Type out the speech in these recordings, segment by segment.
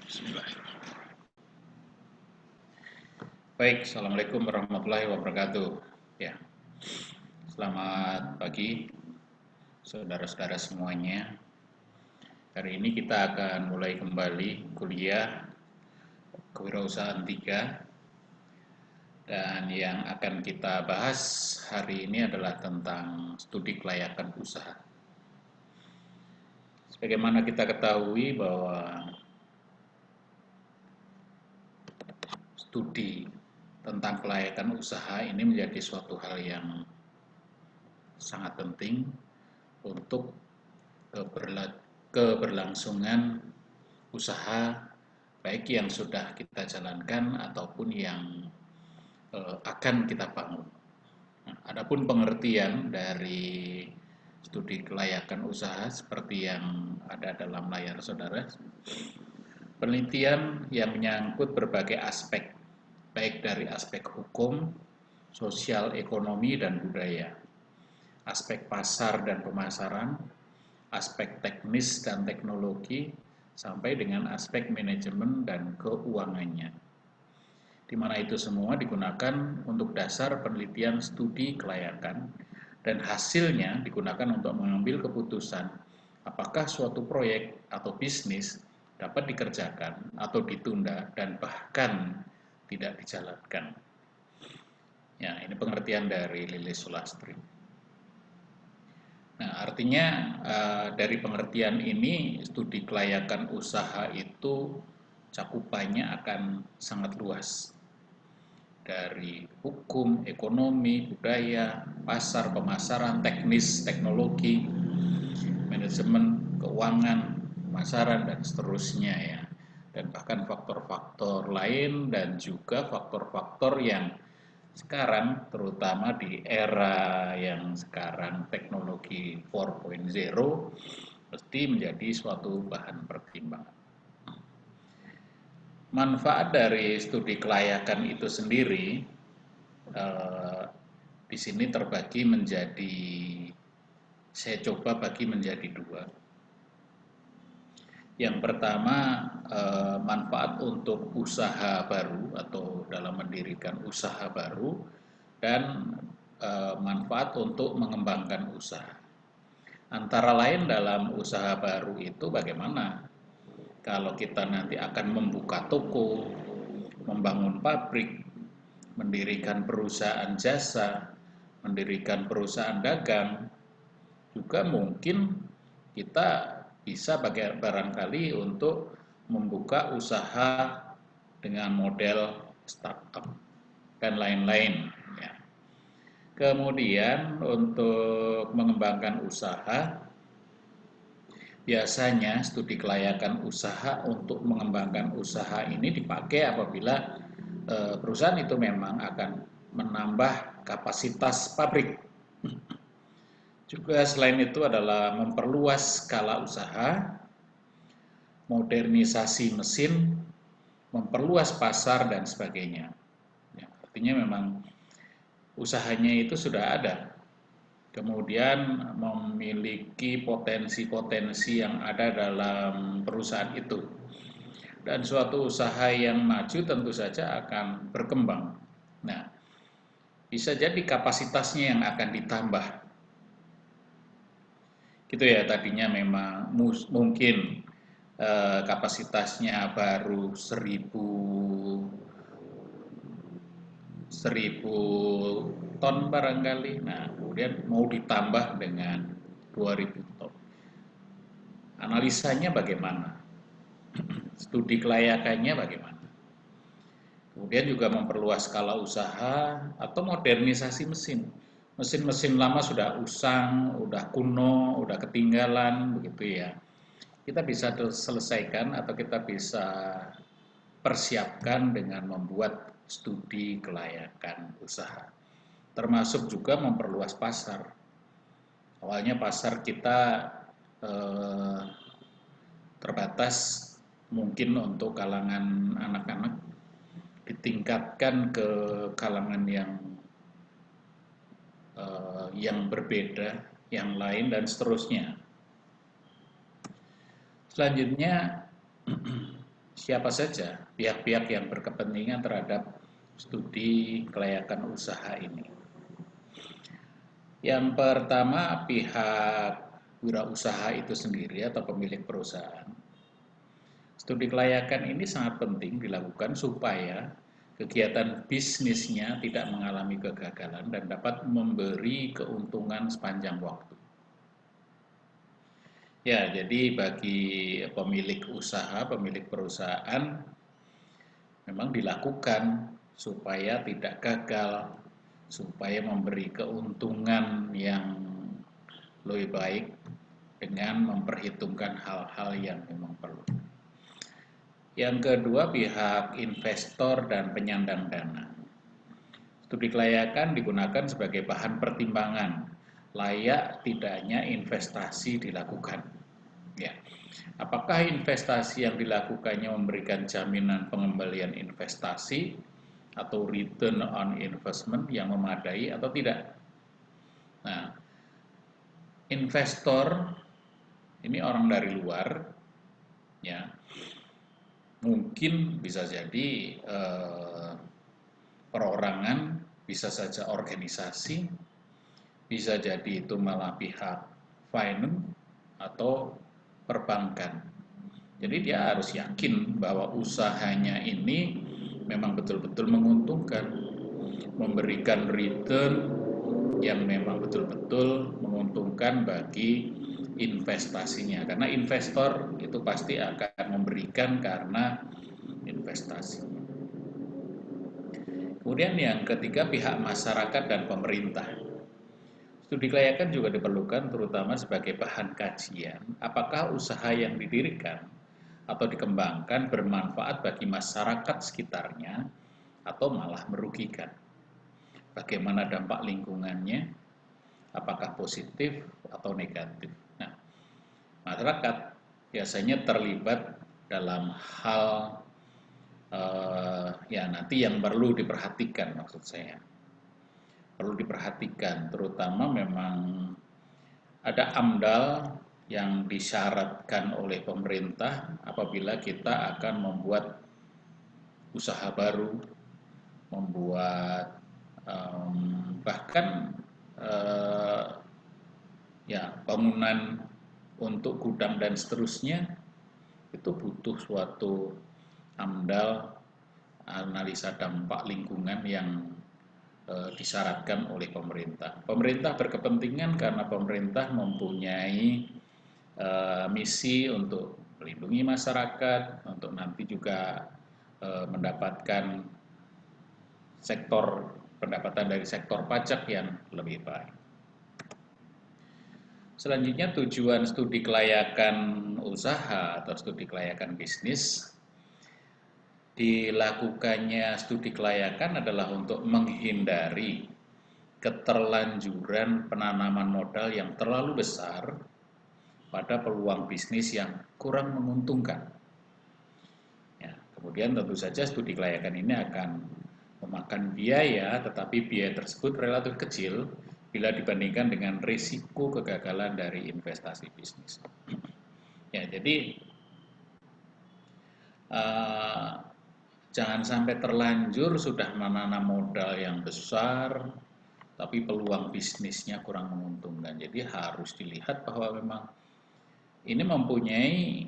Bismillahirrahmanirrahim. Baik, Assalamualaikum warahmatullahi wabarakatuh. Ya, selamat pagi, saudara-saudara semuanya. Hari ini kita akan mulai kembali kuliah Kewirausahaan 3, dan yang akan kita bahas hari ini adalah tentang studi kelayakan usaha. Sebagaimana kita ketahui bahwa studi tentang kelayakan usaha ini menjadi suatu hal yang sangat penting untuk keberlangsungan usaha, baik yang sudah kita jalankan ataupun yang akan kita bangun. Nah, adapun pengertian dari studi kelayakan usaha seperti yang ada dalam layar saudara, penelitian yang menyangkut berbagai aspek, baik dari aspek hukum, sosial, ekonomi, dan budaya, aspek pasar dan pemasaran, aspek teknis dan teknologi, sampai dengan aspek manajemen dan keuangannya, di mana itu semua digunakan untuk dasar penelitian studi kelayakan, dan hasilnya digunakan untuk mengambil keputusan apakah suatu proyek atau bisnis dapat dikerjakan atau ditunda dan bahkan tidak dijalankan. Ya, ini pengertian dari Lilis Sulastri. Nah, artinya dari pengertian ini, studi kelayakan usaha itu cakupannya akan sangat luas. Dari hukum, ekonomi, budaya, pasar, pemasaran, teknis, teknologi, manajemen, keuangan, pemasaran, dan seterusnya ya. Dan bahkan faktor-faktor lain dan juga faktor-faktor yang sekarang, terutama di era yang sekarang teknologi 4.0, mesti menjadi suatu bahan pertimbangan. Manfaat dari studi kelayakan itu sendiri di sini terbagi menjadi, saya coba bagi menjadi dua. Yang pertama, manfaat untuk usaha baru atau dalam mendirikan usaha baru, dan manfaat untuk mengembangkan usaha. Antara lain dalam usaha baru itu bagaimana? Kalau kita nanti akan membuka toko, membangun pabrik, mendirikan perusahaan jasa, mendirikan perusahaan dagang, juga mungkin kita bisa barangkali untuk membuka usaha dengan model startup dan lain-lain. Ya. Kemudian untuk mengembangkan usaha, biasanya studi kelayakan usaha untuk mengembangkan usaha ini dipakai apabila perusahaan itu memang akan menambah kapasitas pabrik. Juga selain itu adalah memperluas skala usaha, modernisasi mesin, memperluas pasar, dan sebagainya. Ya, artinya memang usahanya itu sudah ada, kemudian memiliki potensi-potensi yang ada dalam perusahaan itu. Dan suatu usaha yang maju tentu saja akan berkembang. Nah, bisa jadi kapasitasnya yang akan ditambah. Gitu ya, tadinya memang mungkin kapasitasnya baru 1000 ton barangkali. Nah, kemudian mau ditambah dengan 2000 ton. Analisanya bagaimana? Studi kelayakannya bagaimana? Kemudian juga memperluas skala usaha atau modernisasi mesin. Mesin-mesin lama sudah usang, sudah kuno, sudah ketinggalan, begitu ya. Kita bisa selesaikan atau kita bisa persiapkan dengan membuat studi kelayakan usaha. Termasuk juga memperluas pasar. Awalnya pasar kita terbatas, mungkin untuk kalangan anak-anak, ditingkatkan ke kalangan yang berbeda, yang lain, dan seterusnya. Selanjutnya, siapa saja pihak-pihak yang berkepentingan terhadap studi kelayakan usaha ini. Yang pertama, pihak wirausaha itu sendiri atau pemilik perusahaan. Studi kelayakan ini sangat penting dilakukan supaya kegiatan bisnisnya tidak mengalami kegagalan dan dapat memberi keuntungan sepanjang waktu. Ya, jadi bagi pemilik usaha, pemilik perusahaan memang dilakukan supaya tidak gagal, supaya memberi keuntungan yang lebih baik dengan memperhitungkan hal-hal yang memang perlu. Yang kedua, pihak investor dan penyandang dana. Studi kelayakan digunakan sebagai bahan pertimbangan layak tidaknya investasi dilakukan. Ya. Apakah investasi yang dilakukannya memberikan jaminan pengembalian investasi atau return on investment yang memadai atau tidak? Nah, investor ini orang dari luar, ya, mungkin bisa jadi perorangan, bisa saja organisasi, bisa jadi itu malah pihak finance atau perbankan. Jadi dia harus yakin bahwa usahanya ini memang betul-betul menguntungkan, memberikan return yang memang betul-betul menguntungkan bagi investasinya. Karena investor itu pasti akan memberikan karena investasi. Kemudian yang ketiga, pihak masyarakat dan pemerintah. Studi kelayakan juga diperlukan terutama sebagai bahan kajian apakah usaha yang didirikan atau dikembangkan bermanfaat bagi masyarakat sekitarnya atau malah merugikan. Bagaimana dampak lingkungannya, apakah positif atau negatif. Nah, masyarakat biasanya terlibat dalam hal ya nanti yang perlu diperhatikan, maksud saya. Perlu diperhatikan, terutama memang ada AMDAL yang disyaratkan oleh pemerintah apabila kita akan membuat usaha baru, membuat bahkan ya bangunan untuk gudang dan seterusnya, itu butuh suatu AMDAL, analisa dampak lingkungan yang disyaratkan oleh pemerintah. Pemerintah berkepentingan karena pemerintah mempunyai misi untuk melindungi masyarakat, untuk nanti juga mendapatkan sektor pendapatan dari sektor pajak yang lebih baik. Selanjutnya, tujuan studi kelayakan usaha atau studi kelayakan bisnis. Dilakukannya studi kelayakan adalah untuk menghindari keterlanjuran penanaman modal yang terlalu besar pada peluang bisnis yang kurang menguntungkan. Ya, kemudian tentu saja studi kelayakan ini akan memakan biaya, tetapi biaya tersebut relatif kecil bila dibandingkan dengan risiko kegagalan dari investasi bisnis. Ya, jadi jangan sampai terlanjur sudah menanam modal yang besar, tapi peluang bisnisnya kurang menguntungkan. Jadi harus dilihat bahwa memang ini mempunyai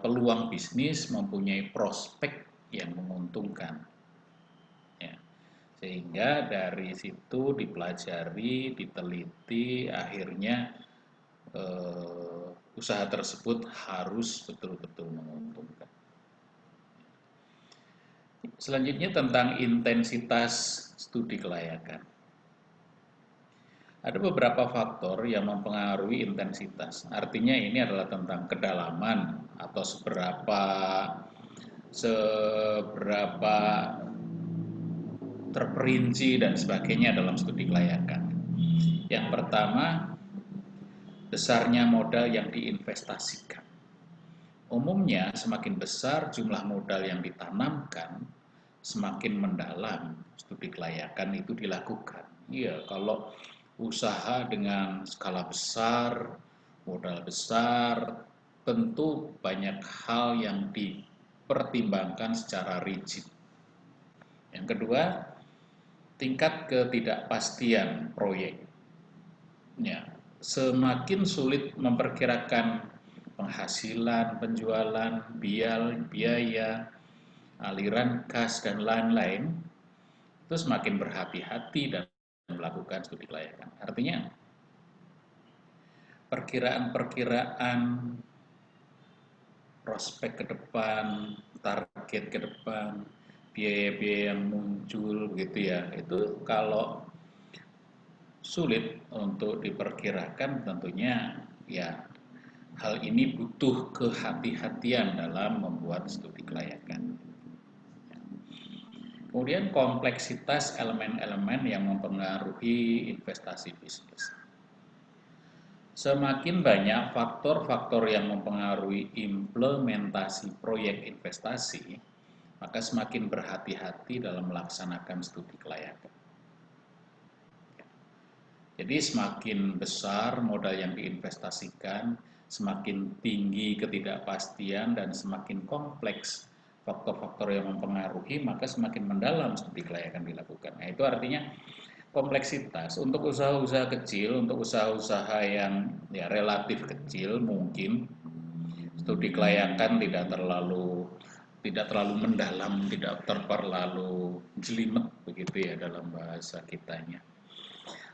peluang bisnis, mempunyai prospek yang menguntungkan. Ya. Sehingga dari situ dipelajari, diteliti, akhirnya usaha tersebut harus betul-betul menguntungkan. Selanjutnya tentang intensitas studi kelayakan. Ada beberapa faktor yang mempengaruhi intensitas. Artinya ini adalah tentang kedalaman atau seberapa terperinci dan sebagainya dalam studi kelayakan. Yang pertama, besarnya modal yang diinvestasikan. Umumnya semakin besar jumlah modal yang ditanamkan, semakin mendalam studi kelayakan itu dilakukan. Iya, kalau usaha dengan skala besar, modal besar, tentu banyak hal yang dipertimbangkan secara rigid. Yang kedua, tingkat ketidakpastian proyek. Ya, semakin sulit memperkirakan penghasilan, penjualan, biaya, aliran kas, dan lain-lain, itu semakin berhati-hati dan melakukan studi kelayakan. Artinya, perkiraan-perkiraan prospek ke depan, target ke depan, biaya-biaya yang muncul begitu ya, itu kalau sulit untuk diperkirakan tentunya ya hal ini butuh kehati-hatian dalam membuat studi kelayakan. Kemudian kompleksitas elemen-elemen yang mempengaruhi investasi bisnis. Semakin banyak faktor-faktor yang mempengaruhi implementasi proyek investasi, maka semakin berhati-hati dalam melaksanakan studi kelayakan. Jadi semakin besar modal yang diinvestasikan, semakin tinggi ketidakpastian dan semakin kompleks faktor-faktor yang mempengaruhi, maka semakin mendalam studi kelayakan dilakukan. Nah, itu artinya kompleksitas. Untuk usaha-usaha kecil, untuk usaha-usaha yang ya relatif kecil mungkin studi kelayakan tidak terlalu mendalam, tidak terlalu jelimet begitu ya dalam bahasa kitanya.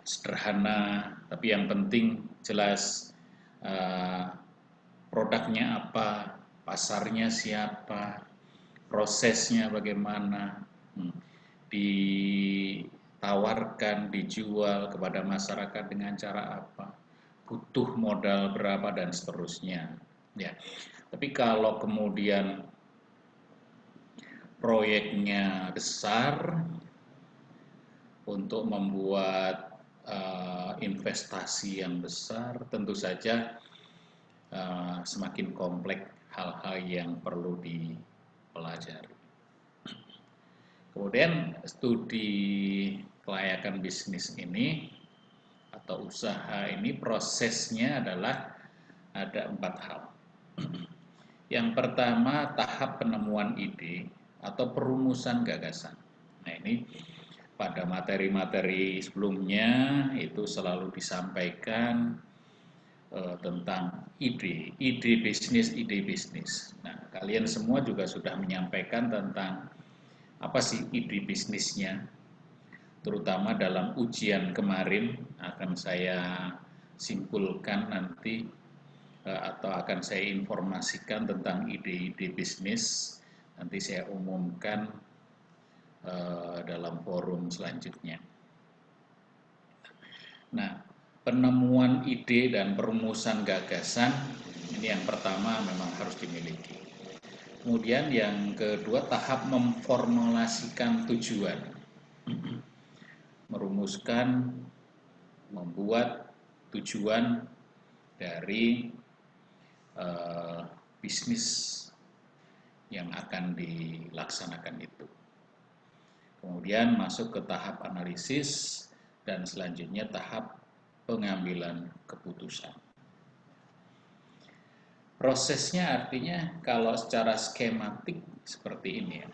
Sederhana, tapi yang penting jelas produknya apa, pasarnya siapa, prosesnya bagaimana, ditawarkan, dijual kepada masyarakat dengan cara apa, butuh modal berapa dan seterusnya. Ya, tapi kalau kemudian proyeknya besar untuk membuat investasi yang besar, tentu saja semakin kompleks hal-hal yang perlu dipelajari. Kemudian studi kelayakan bisnis ini atau usaha ini prosesnya adalah ada 4 hal. Yang pertama, tahap penemuan ide atau perumusan gagasan. Nah, ini pada materi-materi sebelumnya itu selalu disampaikan tentang ide bisnis. Nah, kalian semua juga sudah menyampaikan tentang apa sih ide bisnisnya, terutama dalam ujian kemarin akan saya simpulkan nanti atau akan saya informasikan tentang ide-ide bisnis, nanti saya umumkan dalam forum selanjutnya. Nah, penemuan ide dan perumusan gagasan ini yang pertama memang harus dimiliki. Kemudian yang kedua, tahap memformulasikan tujuan, merumuskan, membuat tujuan dari bisnis yang akan dilaksanakan itu. Kemudian masuk ke tahap analisis dan selanjutnya tahap pengambilan keputusan. Prosesnya artinya kalau secara skematik seperti ini ya.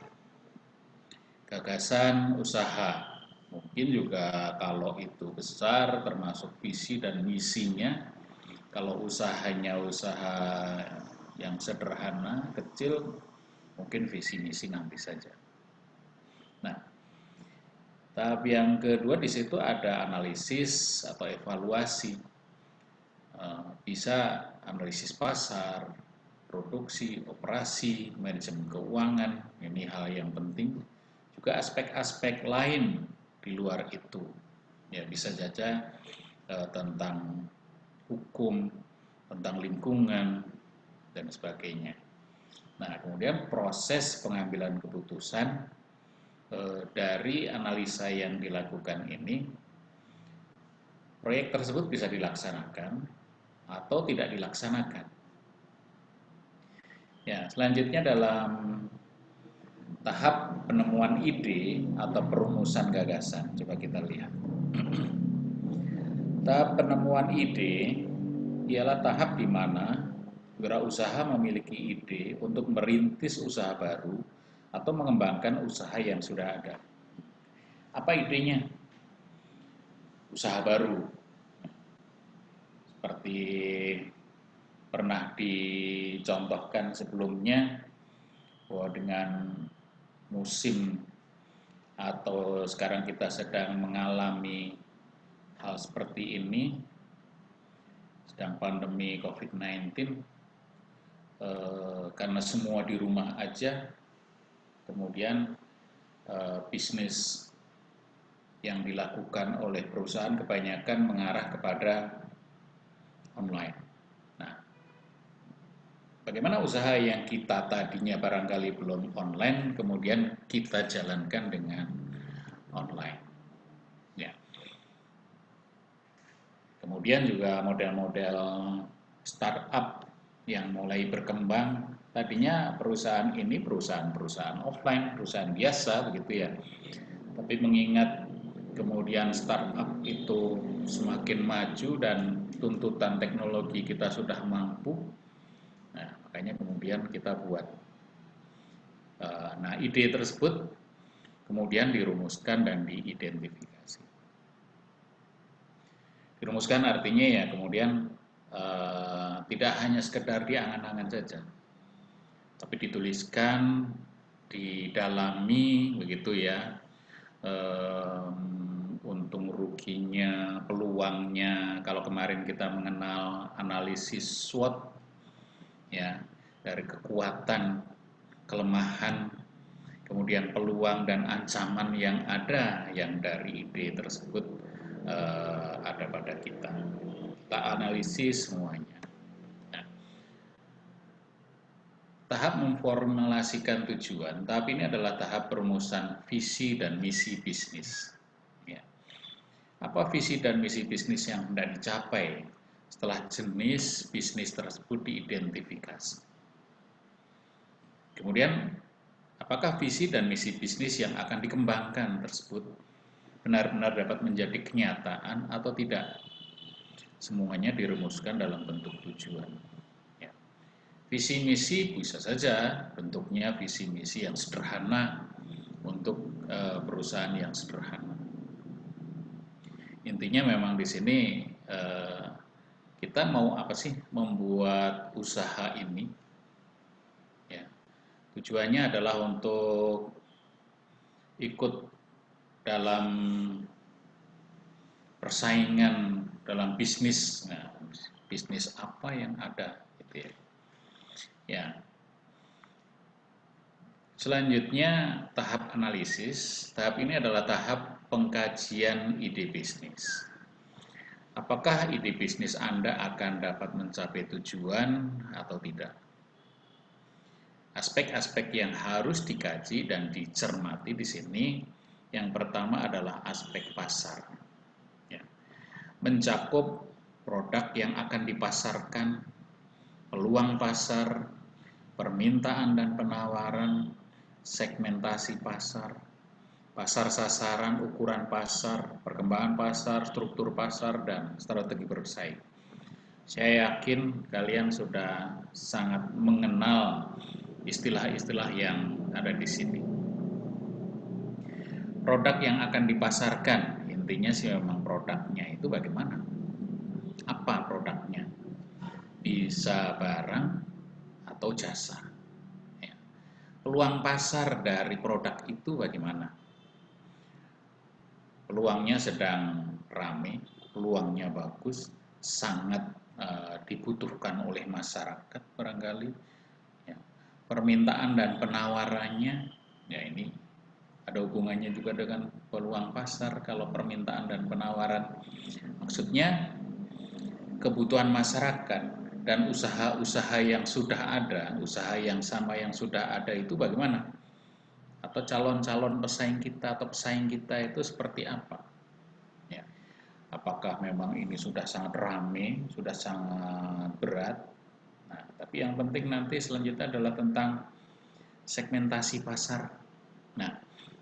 Gagasan usaha, mungkin juga kalau itu besar termasuk visi dan misinya. Kalau usahanya usaha yang sederhana, kecil, mungkin visi misi nanti saja. Nah, tahap yang kedua di situ ada analisis atau evaluasi. Bisa analisis pasar, produksi, operasi, manajemen keuangan, ini hal yang penting. Juga aspek-aspek lain di luar itu. Ya, bisa saja tentang hukum, tentang lingkungan, dan sebagainya. Nah, kemudian proses pengambilan keputusan dari analisa yang dilakukan ini, proyek tersebut bisa dilaksanakan atau tidak dilaksanakan. Ya, selanjutnya dalam tahap penemuan ide atau perumusan gagasan, coba kita lihat. Tahap penemuan ide ialah tahap di mana Wirausaha memiliki ide untuk merintis usaha baru atau mengembangkan usaha yang sudah ada. Apa idenya? Usaha baru. Seperti pernah dicontohkan sebelumnya, bahwa dengan musim atau sekarang kita sedang mengalami hal seperti ini, sedang pandemi COVID-19, karena semua di rumah aja, kemudian bisnis yang dilakukan oleh perusahaan kebanyakan mengarah kepada online. Nah, bagaimana usaha yang kita tadinya barangkali belum online, kemudian kita jalankan dengan online. Ya. Kemudian juga model-model startup yang mulai berkembang. Tadinya perusahaan ini perusahaan offline, perusahaan biasa begitu ya. Tapi mengingat kemudian startup itu semakin maju dan tuntutan teknologi kita sudah mampu, nah makanya kemudian kita buat. Nah, ide tersebut kemudian dirumuskan dan diidentifikasi. Dirumuskan artinya ya kemudian tidak hanya sekedar diangan-angan saja, tapi dituliskan, didalami begitu ya, untung ruginya, peluangnya. Kalau kemarin kita mengenal analisis SWOT ya, dari kekuatan, kelemahan, kemudian peluang dan ancaman yang ada yang dari ide tersebut ada pada kita. Kita analisis semuanya. Nah, tahap memformulasikan tujuan, tahap ini adalah tahap perumusan visi dan misi bisnis. Ya. Apa visi dan misi bisnis yang hendak dicapai setelah jenis bisnis tersebut diidentifikasi? Kemudian, apakah visi dan misi bisnis yang akan dikembangkan tersebut benar-benar dapat menjadi kenyataan atau tidak? Semuanya dirumuskan dalam bentuk tujuan. Ya. Visi misi bisa saja bentuknya visi misi yang sederhana untuk perusahaan yang sederhana. Intinya memang di sini kita mau apa sih membuat usaha ini? Ya. Tujuannya adalah untuk ikut dalam persaingan dalam bisnis. Nah, bisnis apa yang ada gitu ya. Ya. Selanjutnya tahap analisis. Tahap ini adalah tahap pengkajian ide bisnis. Apakah ide bisnis Anda akan dapat mencapai tujuan atau tidak? Aspek-aspek yang harus dikaji dan dicermati di sini, yang pertama adalah aspek pasar. Ya. Mencakup produk yang akan dipasarkan, peluang pasar, permintaan dan penawaran, segmentasi pasar, pasar sasaran, ukuran pasar, perkembangan pasar, struktur pasar, dan strategi bersaing. Saya yakin kalian sudah sangat mengenal istilah-istilah yang ada di sini. Produk yang akan dipasarkan, intinya sih memang produknya itu bagaimana? Apa produknya? Bisa barang atau jasa. Ya. Peluang pasar dari produk itu bagaimana? Peluangnya sedang ramai, peluangnya bagus, sangat dibutuhkan oleh masyarakat barangkali. Ya. Permintaan dan penawarannya, ya ini ada hubungannya juga dengan peluang pasar. Kalau permintaan dan penawaran, maksudnya kebutuhan masyarakat dan usaha-usaha yang sudah ada, usaha yang sama yang sudah ada itu bagaimana? Atau calon-calon pesaing kita atau pesaing kita itu seperti apa? Ya. Apakah memang ini sudah sangat ramai, sudah sangat berat? Nah, tapi yang penting nanti selanjutnya adalah tentang segmentasi pasar. Nah,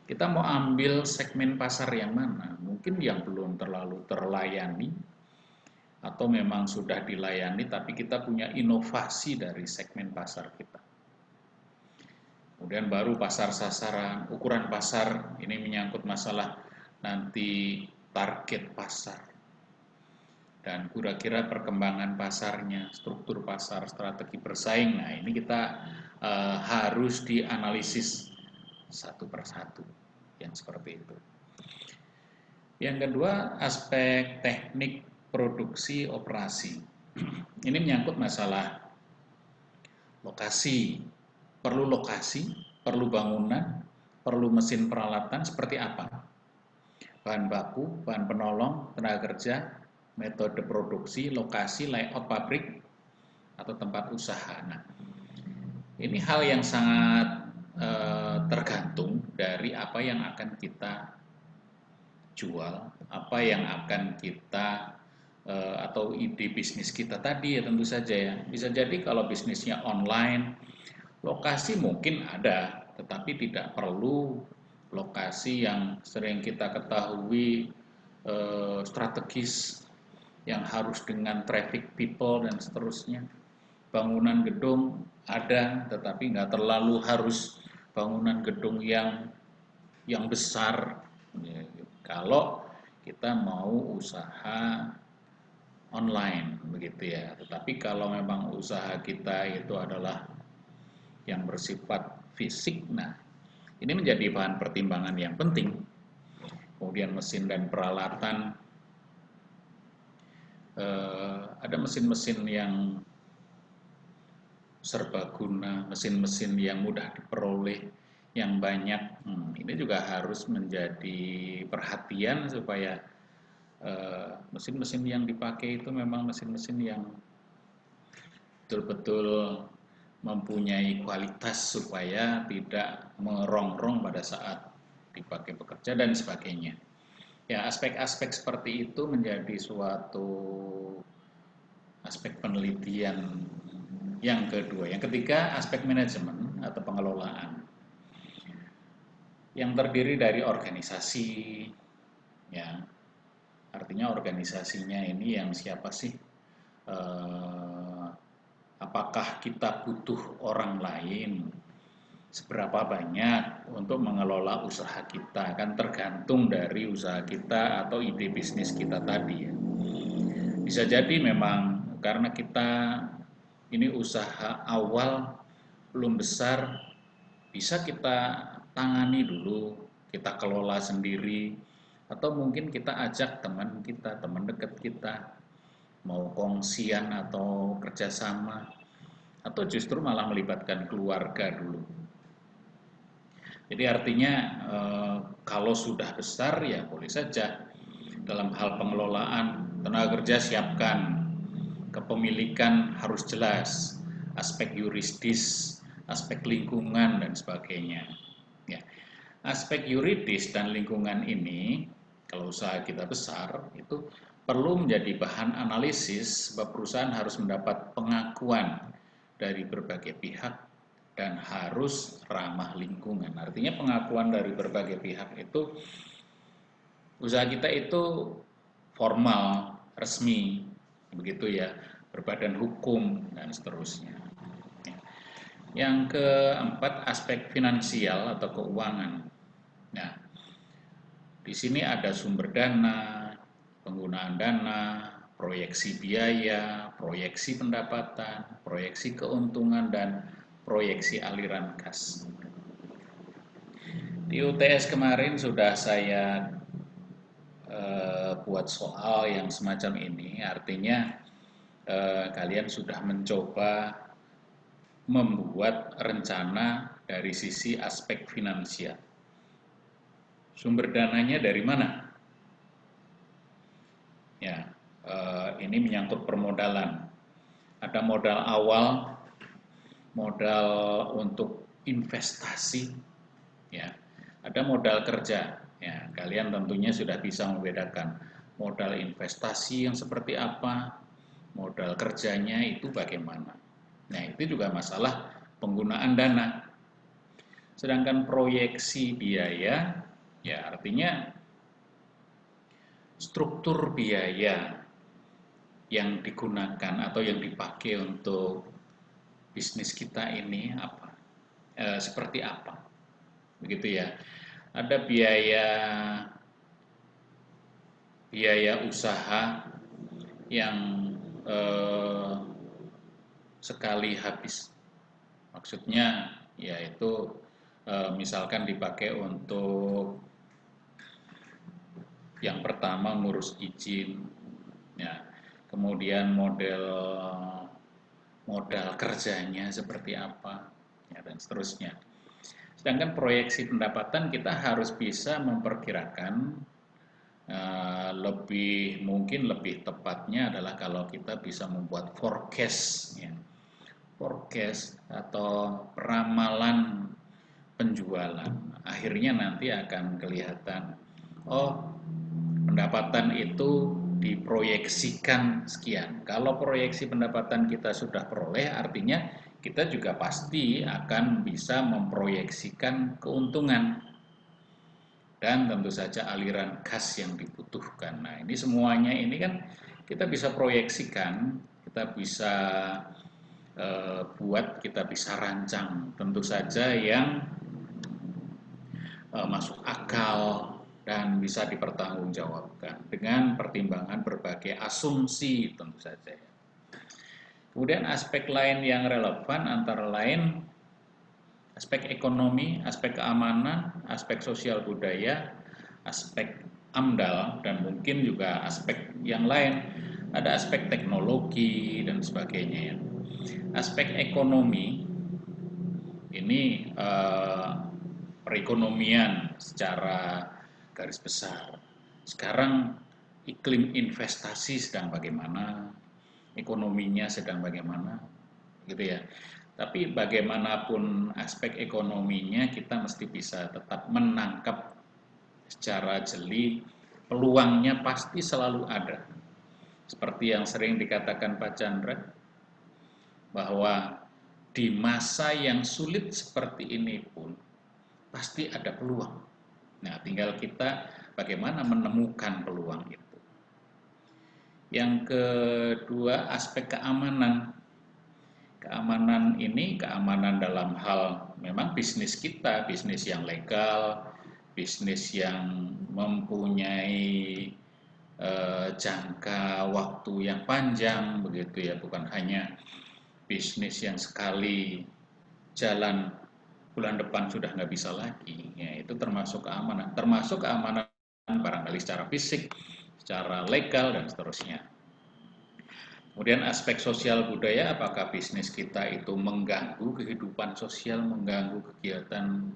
kita mau ambil segmen pasar yang mana? Mungkin yang belum terlalu terlayani, atau memang sudah dilayani tapi kita punya inovasi dari segmen pasar kita. Kemudian baru pasar sasaran, ukuran pasar, ini menyangkut masalah nanti target pasar dan kira-kira perkembangan pasarnya, struktur pasar, strategi bersaing. Nah, ini kita harus dianalisis satu persatu yang seperti itu. Yang kedua, aspek teknik produksi operasi. Ini menyangkut masalah lokasi. Perlu lokasi, perlu bangunan, perlu mesin peralatan seperti apa? Bahan baku, bahan penolong, tenaga kerja, metode produksi, lokasi, layout pabrik, atau tempat usaha. Nah, ini hal yang sangat tergantung dari apa yang akan kita jual, apa yang akan kita atau ide bisnis kita tadi ya tentu saja ya. Bisa jadi kalau bisnisnya online, lokasi mungkin ada, tetapi tidak perlu lokasi yang sering kita ketahui strategis yang harus dengan traffic people dan seterusnya. Bangunan gedung ada, tetapi nggak terlalu harus bangunan gedung yang besar. Ya, kalau kita mau usaha online begitu ya. Tetapi kalau memang usaha kita itu adalah yang bersifat fisik, nah ini menjadi bahan pertimbangan yang penting. Kemudian mesin dan peralatan, ada mesin-mesin yang serbaguna, mesin-mesin yang mudah diperoleh, yang banyak. Ini juga harus menjadi perhatian supaya mesin-mesin yang dipakai itu memang mesin-mesin yang betul-betul mempunyai kualitas supaya tidak merongrong pada saat dipakai bekerja dan sebagainya. Ya, aspek-aspek seperti itu menjadi suatu aspek penelitian yang kedua. Yang ketiga, aspek manajemen atau pengelolaan yang terdiri dari organisasi, ya, artinya organisasinya ini yang siapa sih? Apakah kita butuh orang lain? Seberapa banyak untuk mengelola usaha kita? Kan tergantung dari usaha kita atau ide bisnis kita tadi ya. Bisa jadi memang karena kita ini usaha awal belum besar, bisa kita tangani dulu, kita kelola sendiri, atau mungkin kita ajak teman kita, teman dekat kita, mau kongsian atau kerjasama, atau justru malah melibatkan keluarga dulu. Jadi artinya kalau sudah besar ya boleh saja dalam hal pengelolaan tenaga kerja siapkan, kepemilikan harus jelas, aspek yuridis, aspek lingkungan dan sebagainya. Ya. Aspek yuridis dan lingkungan ini kalau usaha kita besar itu perlu menjadi bahan analisis sebab perusahaan harus mendapat pengakuan dari berbagai pihak dan harus ramah lingkungan. Artinya pengakuan dari berbagai pihak itu usaha kita itu formal, resmi, begitu ya, berbadan hukum dan seterusnya. Yang keempat, aspek finansial atau keuangan. Nah, di sini ada sumber dana, penggunaan dana, proyeksi biaya, proyeksi pendapatan, proyeksi keuntungan, dan proyeksi aliran kas. Di UTS kemarin sudah saya buat soal yang semacam ini, artinya kalian sudah mencoba membuat rencana dari sisi aspek finansial. Sumber dananya dari mana? Ya, ini menyangkut permodalan. Ada modal awal, modal untuk investasi, ya. Ada modal kerja. Ya, kalian tentunya sudah bisa membedakan modal investasi yang seperti apa, modal kerjanya itu bagaimana. Nah, itu juga masalah penggunaan dana. Sedangkan proyeksi biaya, ya artinya struktur biaya yang digunakan atau yang dipakai untuk bisnis kita ini apa, seperti apa, begitu ya. Ada biaya usaha yang eh, sekali habis. Maksudnya yaitu misalkan dipakai untuk yang pertama ngurus izin, ya, kemudian modal kerjanya seperti apa, ya, dan seterusnya. Sedangkan proyeksi pendapatan kita harus bisa memperkirakan, mungkin lebih tepatnya adalah kalau kita bisa membuat forecast, ya, forecast atau ramalan penjualan. Akhirnya nanti akan kelihatan, oh, pendapatan itu diproyeksikan sekian. Kalau proyeksi pendapatan kita sudah peroleh, artinya kita juga pasti akan bisa memproyeksikan keuntungan dan tentu saja aliran kas yang dibutuhkan. Nah, ini semuanya ini kan kita bisa proyeksikan, kita bisa buat, kita bisa rancang, tentu saja yang masuk akal dan bisa dipertanggungjawabkan dengan pertimbangan berbagai asumsi tentu saja. Kemudian aspek lain yang relevan antara lain aspek ekonomi, aspek keamanan, aspek sosial budaya, aspek AMDAL, dan mungkin juga aspek yang lain. Ada aspek teknologi dan sebagainya. Aspek ekonomi ini perekonomian secara garis besar. Sekarang iklim investasi sedang bagaimana, ekonominya sedang bagaimana, gitu ya. Tapi bagaimanapun aspek ekonominya, kita mesti bisa tetap menangkap secara jeli, peluangnya pasti selalu ada. Seperti yang sering dikatakan Pak Chandra, bahwa di masa yang sulit seperti ini pun pasti ada peluang. Nah, tinggal kita bagaimana menemukan peluang itu. Yang kedua, aspek keamanan. Keamanan ini, keamanan dalam hal memang bisnis kita, bisnis yang legal, bisnis yang mempunyai jangka waktu yang panjang, begitu ya, bukan hanya bisnis yang sekali jalan bulan depan sudah nggak bisa lagi, ya itu termasuk keamanan barangkali secara fisik, secara legal dan seterusnya. Kemudian aspek sosial budaya, apakah bisnis kita itu mengganggu kehidupan sosial, mengganggu kegiatan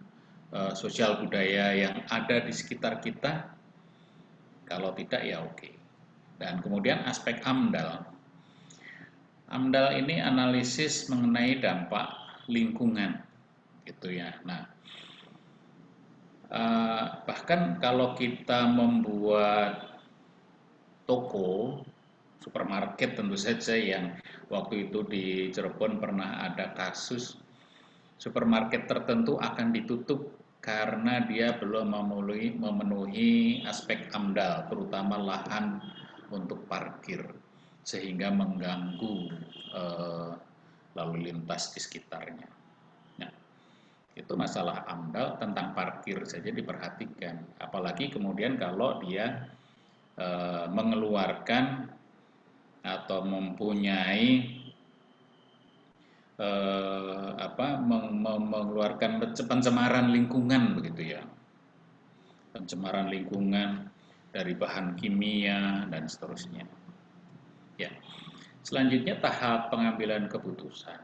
sosial budaya yang ada di sekitar kita? Kalau tidak ya oke. Dan kemudian aspek AMDAL. AMDAL ini analisis mengenai dampak lingkungan, gitu ya. Nah, bahkan kalau kita membuat toko, supermarket tentu saja, yang waktu itu di Cirebon pernah ada kasus supermarket tertentu akan ditutup karena dia belum memenuhi aspek AMDAL, terutama lahan untuk parkir, sehingga mengganggu lalu lintas di sekitarnya. Nah, itu masalah AMDAL tentang parkir saja diperhatikan, apalagi kemudian kalau dia mengeluarkan atau mempunyai mengeluarkan pencemaran lingkungan, begitu ya, pencemaran lingkungan dari bahan kimia dan seterusnya. Ya, selanjutnya tahap pengambilan keputusan.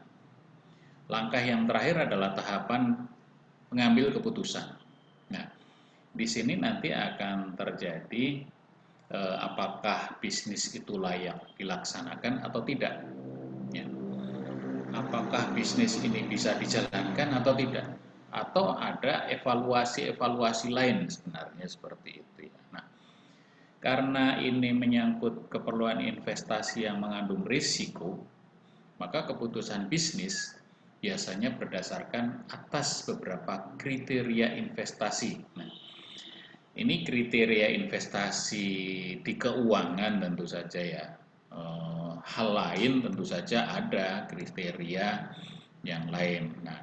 Langkah yang terakhir adalah tahapan pengambil keputusan. Nah, di sini nanti akan terjadi apakah bisnis itu layak dilaksanakan atau tidak. Ya. Apakah bisnis ini bisa dijalankan atau tidak? Atau ada evaluasi-evaluasi lain sebenarnya seperti itu. Ya. Nah, karena ini menyangkut keperluan investasi yang mengandung risiko, maka keputusan bisnis biasanya berdasarkan atas beberapa kriteria investasi. Nah, ini kriteria investasi di keuangan tentu saja ya. hal lain tentu saja ada kriteria yang lain. Nah,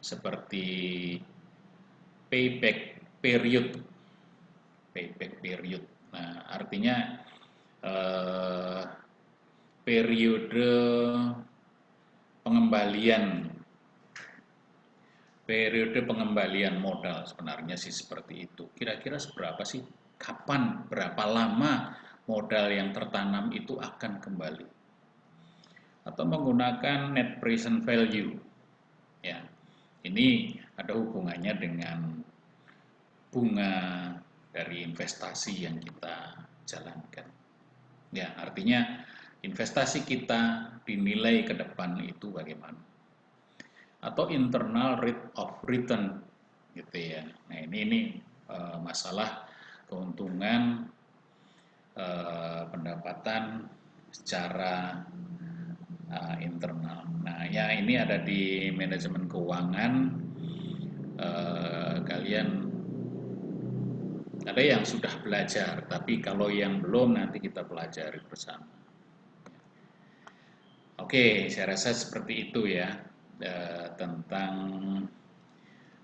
seperti payback period. Payback period. Nah, artinya eh, periode pengembalian modal sebenarnya sih seperti itu. Kira-kira seberapa sih? Kapan, berapa lama modal yang tertanam itu akan kembali? Atau menggunakan net present value. Ya, ini ada hubungannya dengan bunga dari investasi yang kita jalankan. Ya, artinya investasi kita dinilai ke depan itu bagaimana? Atau internal rate of return gitu ya. Nah, ini masalah keuntungan pendapatan secara internal. Nah, ya ini ada di manajemen keuangan. Kalian ada yang sudah belajar, tapi kalau yang belum nanti kita pelajari bersama. Oke, saya rasa seperti itu ya tentang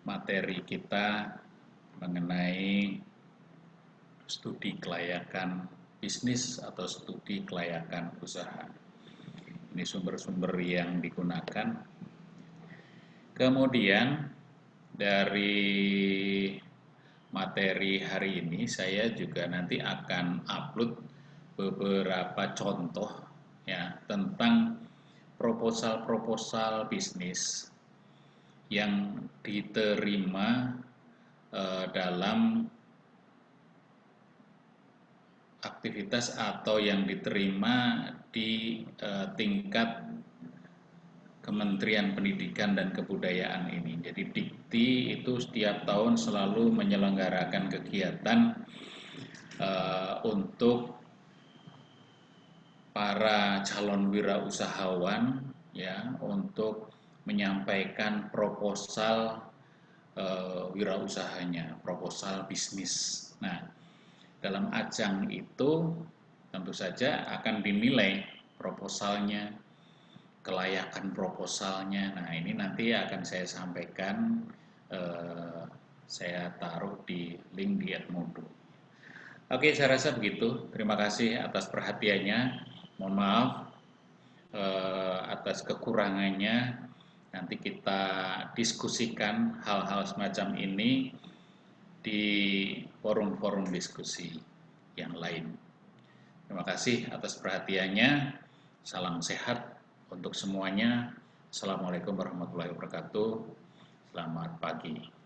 materi kita mengenai studi kelayakan bisnis atau studi kelayakan usaha. Ini sumber-sumber yang digunakan. Kemudian dari materi hari ini saya juga nanti akan upload beberapa contoh ya tentang proposal-proposal bisnis yang diterima dalam aktivitas atau yang diterima di tingkat Kementerian Pendidikan dan Kebudayaan ini. Jadi Dikti itu setiap tahun selalu menyelenggarakan kegiatan untuk para calon wirausahawan ya untuk menyampaikan proposal wirausahanya, proposal bisnis. Nah, dalam ajang itu tentu saja akan dinilai proposalnya, kelayakan proposalnya. Nah, ini nanti akan saya sampaikan, saya taruh di link di Edmodo. Oke, saya rasa begitu. Terima kasih atas perhatiannya. Mohon maaf atas kekurangannya. Nanti kita diskusikan hal-hal semacam ini di forum-forum diskusi yang lain. Terima kasih atas perhatiannya. Salam sehat untuk semuanya. Assalamualaikum warahmatullahi wabarakatuh. Selamat pagi.